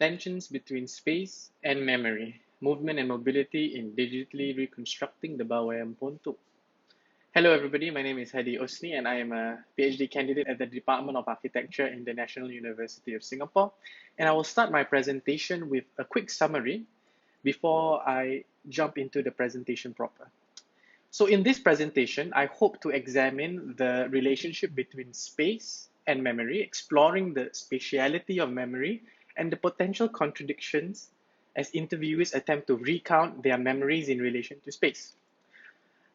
Tensions between space and memory, movement and mobility in digitally reconstructing the Bawean Ponthuk. Hello everybody, my name is Hadi Osni and I am a PhD candidate at the Department of Architecture in the National University of Singapore. And I will start my presentation with a quick summary before I jump into the presentation proper. So in this presentation, I hope to examine the relationship between space and memory, exploring the spatiality of memory and the potential contradictions as interviewees attempt to recount their memories in relation to space.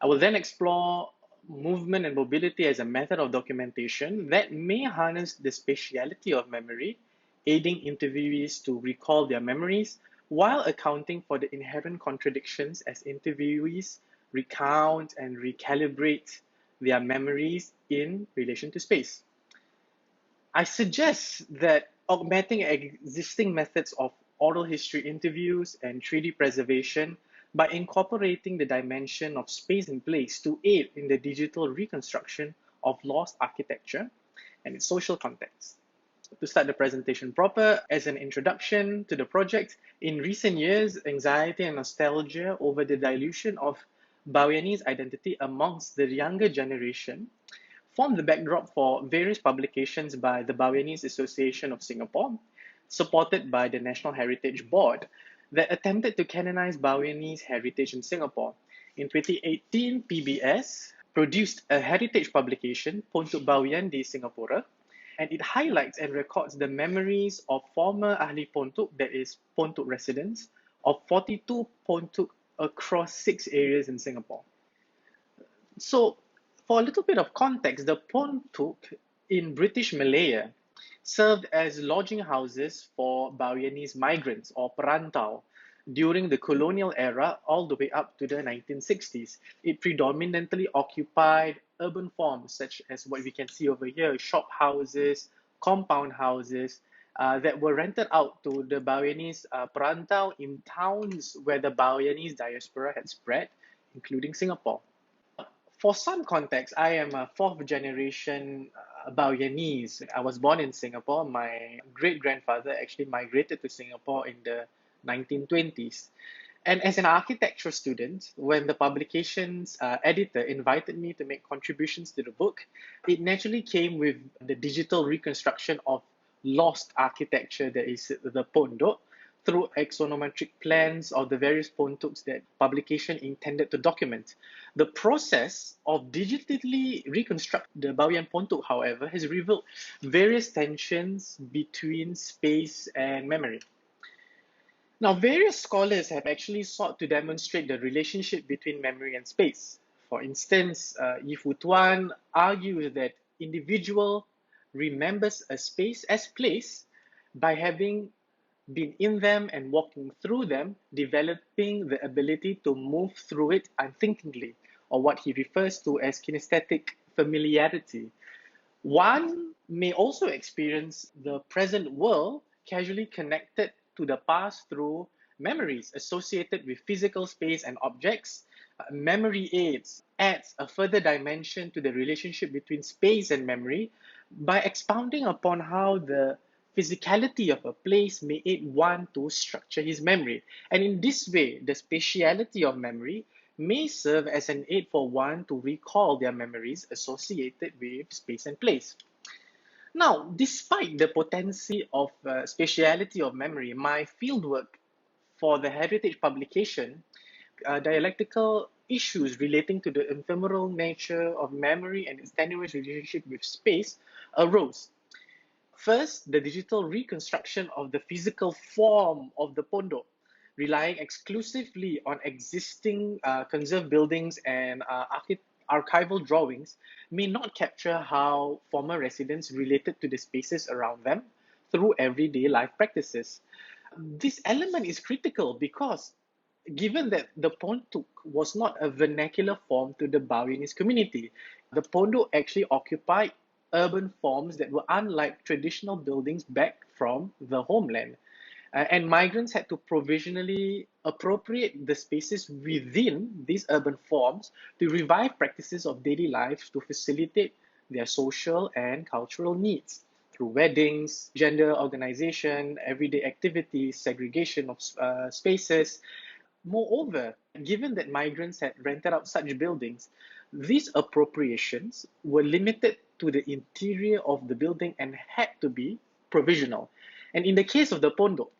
I will then explore movement and mobility as a method of documentation that may harness the spatiality of memory, aiding interviewees to recall their memories while accounting for the inherent contradictions as interviewees recount and recalibrate their memories in relation to space. I suggest that augmenting existing methods of oral history interviews and 3D preservation by incorporating the dimension of space and place to aid in the digital reconstruction of lost architecture and its social context. To start the presentation proper, as an introduction to the project, in recent years, anxiety and nostalgia over the dilution of Baweanese identity amongst the younger generation formed the backdrop for various publications by the Baweanese Association of Singapore, supported by the National Heritage Board, that attempted to canonize Baweanese heritage in Singapore. In 2018, PBS produced a heritage publication, Ponthuk Bawean di Singapura, and it highlights and records the memories of former Ahli Ponthuk, that is, Ponthuk residents, of 42 Ponthuk across 6 areas in Singapore. So, for a little bit of context, the Ponthuk in British Malaya served as lodging houses for Baweanese migrants or perantau during the colonial era all the way up to the 1960s. It predominantly occupied urban forms such as what we can see over here, shop houses, compound houses, that were rented out to the Baweanese perantau in towns where the Baweanese diaspora had spread, including Singapore. For some context, I am a fourth generation Baweanese. I was born in Singapore. My great-grandfather actually migrated to Singapore in the 1920s. And as an architecture student, when the publication's editor invited me to make contributions to the book, it naturally came with the digital reconstruction of lost architecture that is the Pondok, through axonometric plans of the various Ponthuks that publication intended to document. The process of digitally reconstruct the Bawean Ponthuk, however, has revealed various tensions between space and memory. Now, various scholars have actually sought to demonstrate the relationship between memory and space. For instance, Yifu Tuan argues that individual remembers a space as place by having been in them and walking through them, developing the ability to move through it unthinkingly, or what he refers to as kinesthetic familiarity. One may also experience the present world casually connected to the past through memories associated with physical space and objects. Memory aids adds a further dimension to the relationship between space and memory by expounding upon how the physicality of a place may aid one to structure his memory. And in this way, the spatiality of memory may serve as an aid for one to recall their memories associated with space and place. Now, despite the potency of spatiality of memory, my fieldwork for the heritage publication, dialectical issues relating to the ephemeral nature of memory and its tenuous relationship with space arose. First, the digital reconstruction of the physical form of the Pondok, relying exclusively on existing conserved buildings and archival drawings, may not capture how former residents related to the spaces around them through everyday life practices. This element is critical because given that the Ponthuk was not a vernacular form to the Baweanese community, the Pondok actually occupied urban forms that were unlike traditional buildings back from the homeland. And migrants had to provisionally appropriate the spaces within these urban forms to revive practices of daily life to facilitate their social and cultural needs. through weddings, gender organization, everyday activities, segregation of spaces. Moreover, given that migrants had rented out such buildings, these appropriations were limited to the interior of the building and had to be provisional. And in the case of the Pondok,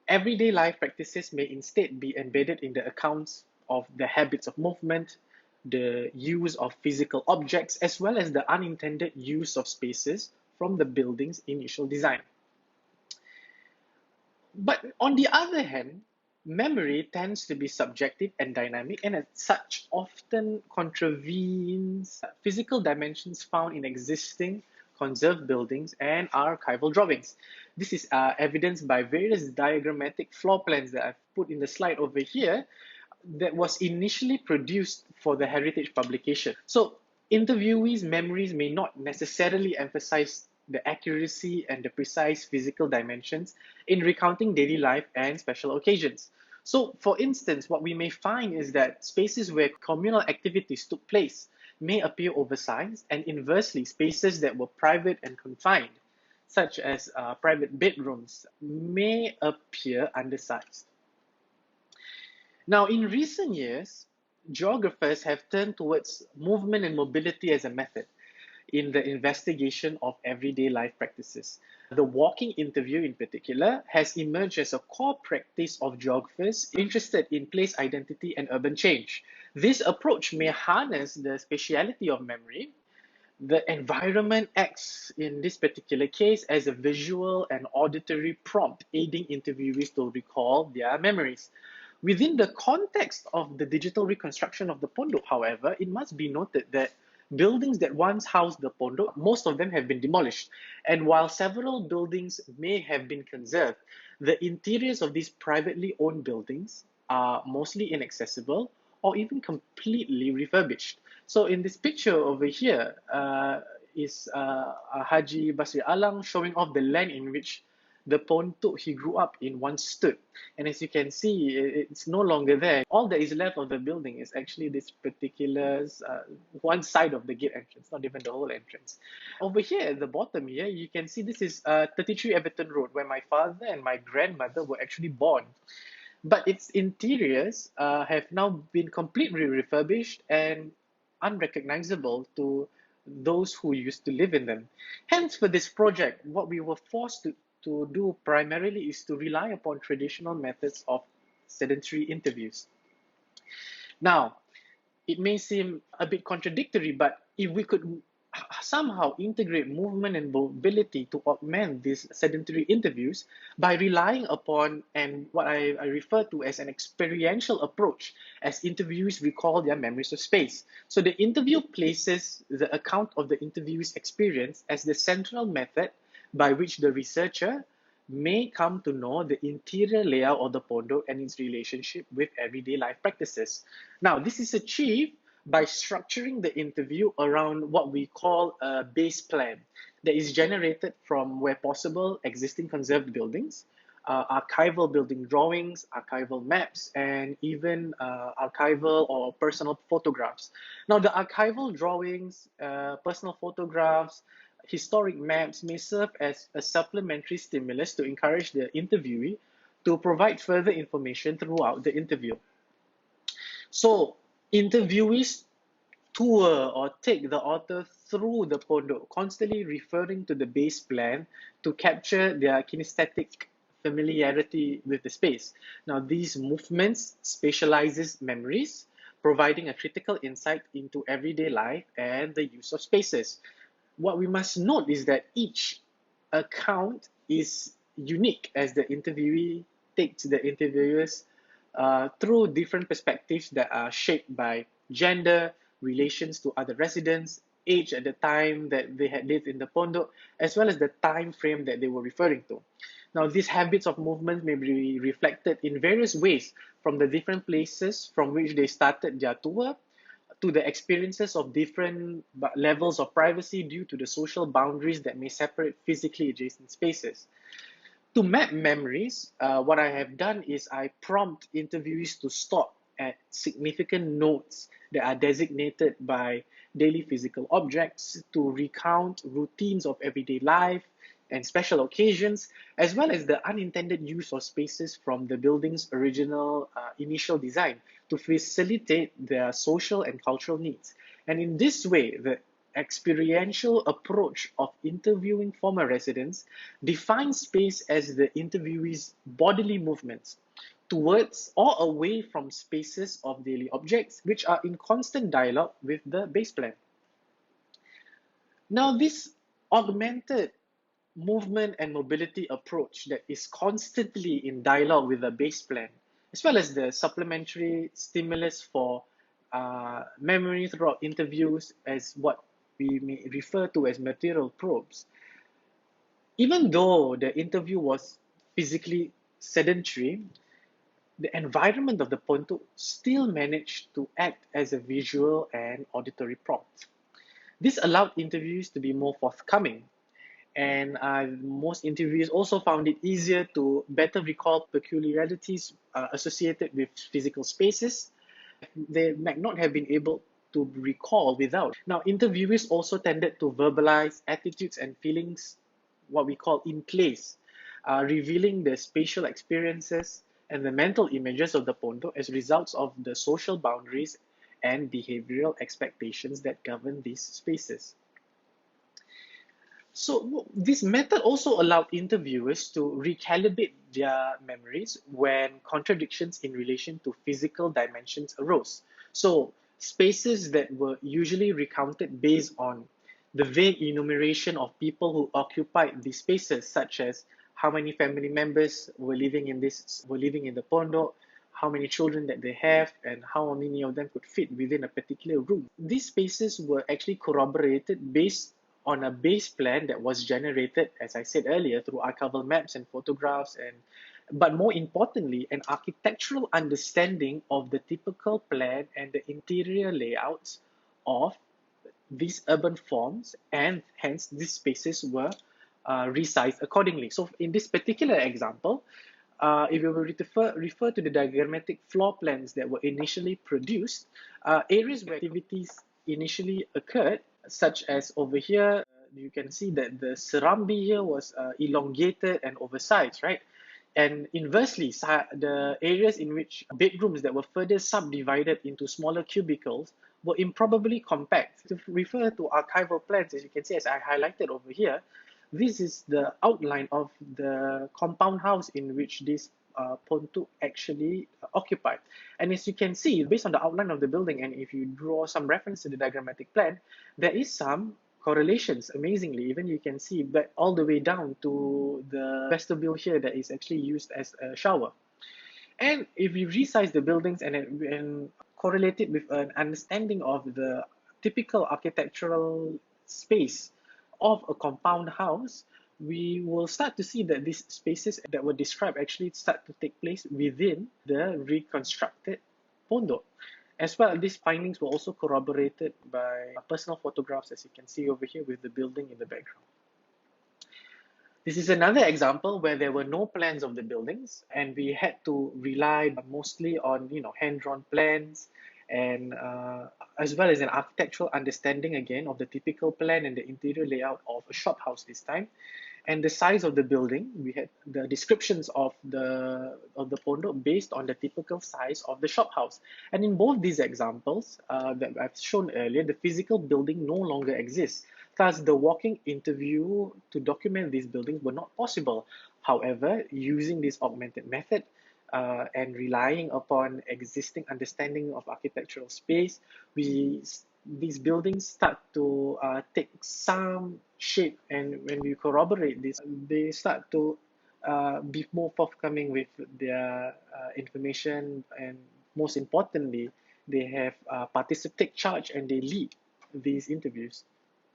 everyday life practices may instead be embedded in the accounts of the habits of movement, the use of physical objects, as well as the unintended use of spaces from the building's initial design. But on the other hand, memory tends to be subjective and dynamic, and as such often contravenes physical dimensions found in existing conserved buildings and archival drawings. This is evidenced by various diagrammatic floor plans that I've put in the slide over here that was initially produced for the heritage publication. So interviewees' memories may not necessarily emphasize the accuracy and the precise physical dimensions in recounting daily life and special occasions. So, for instance, what we may find is that spaces where communal activities took place may appear oversized, and inversely, spaces that were private and confined, such as private bedrooms, may appear undersized. Now, in recent years, geographers have turned towards movement and mobility as a method in the investigation of everyday life practices. The walking interview, in particular, has emerged as a core practice of geographers interested in place identity and urban change. This approach may harness the spatiality of memory. The environment acts, in this particular case, as a visual and auditory prompt, aiding interviewees to recall their memories. Within the context of the digital reconstruction of the Pondok, however, it must be noted that buildings that once housed the Pondok, most of them have been demolished. And while several buildings may have been conserved, the interiors of these privately owned buildings are mostly inaccessible or even completely refurbished. So in this picture over here is Haji Basri Alang showing off the land in which the Ponthuk he grew up in once stood. And as you can see, it's no longer there. All that is left of the building is actually this particular one side of the gate entrance, not even the whole entrance. Over here at the bottom here, you can see this is 33 Everton Road, where my father and my grandmother were actually born. But its interiors have now been completely refurbished and unrecognizable to those who used to live in them. Hence, for this project, what we were forced to do primarily is to rely upon traditional methods of sedentary interviews. Now, it may seem a bit contradictory, but if we could somehow integrate movement and mobility to augment these sedentary interviews by relying upon and what I refer to as an experiential approach as interviewees recall their memories of space. So the interview places the account of the interviewee's experience as the central method by which the researcher may come to know the interior layout of the Pondok and its relationship with everyday life practices. Now, this is achieved by structuring the interview around what we call a base plan that is generated from, where possible, existing conserved buildings, archival building drawings, archival maps, and even archival or personal photographs. Now, the archival drawings, personal photographs, historic maps may serve as a supplementary stimulus to encourage the interviewee to provide further information throughout the interview. So, interviewees tour or take the author through the Pondok, constantly referring to the base plan to capture their kinesthetic familiarity with the space. Now, these movements spatializes memories, providing a critical insight into everyday life and the use of spaces. What we must note is that each account is unique, as the interviewee takes the interviewers through different perspectives that are shaped by gender, relations to other residents, age at the time that they had lived in the Pondok, as well as the time frame that they were referring to. Now, these habits of movement may be reflected in various ways, from the different places from which they started their tour, to the experiences of different levels of privacy due to the social boundaries that may separate physically adjacent spaces. To map memories, what I have done is I prompt interviewees to stop at significant nodes that are designated by daily physical objects, to recount routines of everyday life, and special occasions, as well as the unintended use of spaces from the building's original initial design to facilitate their social and cultural needs. And in this way, the experiential approach of interviewing former residents defines space as the interviewee's bodily movements towards or away from spaces of daily objects, which are in constant dialogue with the base plan. Now, this augmented movement and mobility approach that is constantly in dialogue with the base plan, as well as the supplementary stimulus for memory throughout interviews, as what we may refer to as material probes. Even though the interview was physically sedentary, the environment of the Ponthuk still managed to act as a visual and auditory prompt. This allowed interviews to be more forthcoming, and most interviews also found it easier to better recall peculiarities associated with physical spaces they might not have been able to recall without. Now, interviewees also tended to verbalize attitudes and feelings, what we call in place, revealing the spatial experiences and the mental images of the Ponthuk as results of the social boundaries and behavioral expectations that govern these spaces. So this method also allowed interviewers to recalibrate their memories when contradictions in relation to physical dimensions arose. So spaces that were usually recounted based on the vague enumeration of people who occupied these spaces, such as how many family members were living in the Ponthuk, how many children that they have, and how many of them could fit within a particular room. These spaces were actually corroborated based on a base plan that was generated, as I said earlier, through archival maps and photographs, but more importantly, an architectural understanding of the typical plan and the interior layouts of these urban forms, and hence these spaces were resized accordingly. So in this particular example, if we were to refer to the diagrammatic floor plans that were initially produced, areas where activities initially occurred, such as over here, you can see that the Serambi here was elongated and oversized, right? And inversely, the areas in which bedrooms that were further subdivided into smaller cubicles were improbably compact. To refer to archival plans, as you can see, as I highlighted over here, this is the outline of the compound house in which this Ponthuk actually occupied. And as you can see, based on the outline of the building, and if you draw some reference to the diagrammatic plan, there is some correlations, amazingly. Even you can see that all the way down to the vestibule here that is actually used as a shower. And if you resize the buildings and correlate it with an understanding of the typical architectural space of a compound house, we will start to see that these spaces that were described actually start to take place within the reconstructed Ponthuk. As well, these findings were also corroborated by personal photographs, as you can see over here, with the building in the background. This is another example where there were no plans of the buildings, and we had to rely mostly on hand-drawn plans, and as well as an architectural understanding again of the typical plan and the interior layout of a shop house this time. And the size of the building, we had the descriptions of the Ponthuk based on the typical size of the shop house. And in both these examples that I've shown earlier, the physical building no longer exists. Thus, the walking interview to document these buildings were not possible. However, using this augmented method and relying upon existing understanding of architectural space, these buildings start to take some shape, and when we corroborate this, they start to be more forthcoming with their information, and most importantly, they have participate charge and they lead these interviews.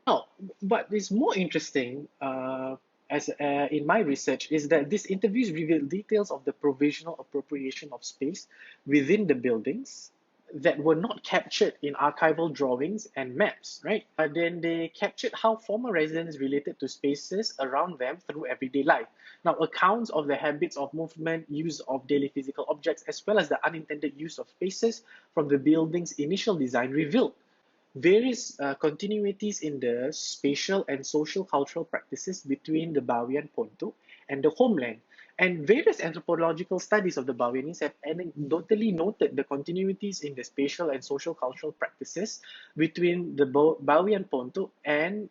Now, what is more interesting in my research is that these interviews reveal details of the provisional appropriation of space within the buildings that were not captured in archival drawings and maps, right? But then they captured how former residents related to spaces around them through everyday life. Now, accounts of the habits of movement, use of daily physical objects, as well as the unintended use of spaces from the building's initial design revealed various continuities in the spatial and social cultural practices between the Bawean Ponthuk and the homeland. And various anthropological studies of the Baweanese have anecdotally noted the continuities in the spatial and social cultural practices between the Bawean Ponthuk and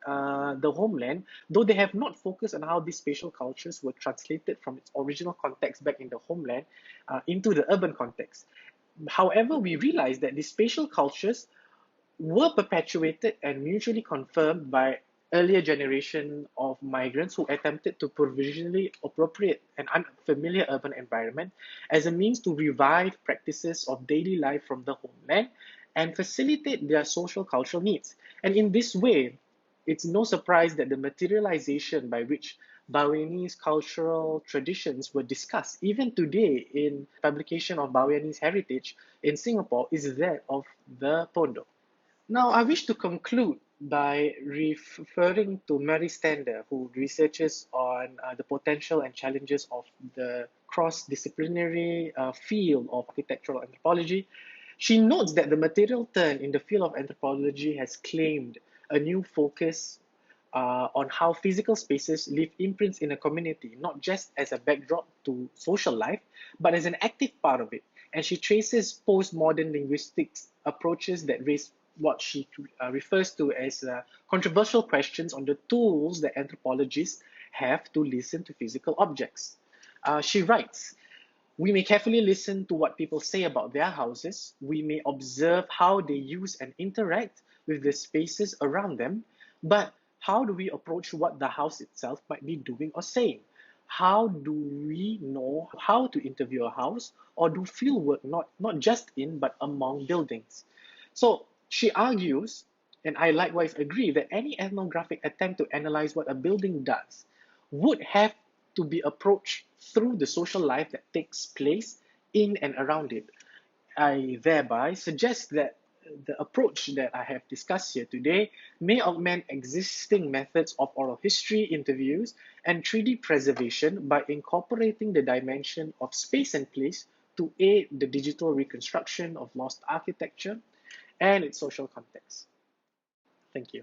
the homeland, though they have not focused on how these spatial cultures were translated from its original context back in the homeland into the urban context. However, we realize that these spatial cultures were perpetuated and mutually confirmed by earlier generation of migrants who attempted to provisionally appropriate an unfamiliar urban environment as a means to revive practices of daily life from the homeland and facilitate their social cultural needs. And in this way, it's no surprise that the materialization by which Baweanese cultural traditions were discussed even today in publication of Baweanese heritage in Singapore is that of the Pondo. Now, I wish to conclude by referring to Mary Stander, who researches on the potential and challenges of the cross-disciplinary field of architectural anthropology. She notes that the material turn in the field of anthropology has claimed a new focus on how physical spaces leave imprints in a community, not just as a backdrop to social life, but as an active part of it. And she traces postmodern linguistics approaches that raise what she refers to as controversial questions on the tools that anthropologists have to listen to physical objects. She writes, we may carefully listen to what people say about their houses. We may observe how they use and interact with the spaces around them. But how do we approach what the house itself might be doing or saying? How do we know how to interview a house or do field work not just in but among buildings? So she argues, and I likewise agree, that any ethnographic attempt to analyze what a building does would have to be approached through the social life that takes place in and around it. I thereby suggest that the approach that I have discussed here today may augment existing methods of oral history interviews and 3D preservation by incorporating the dimension of space and place to aid the digital reconstruction of lost architecture and its social context. Thank you.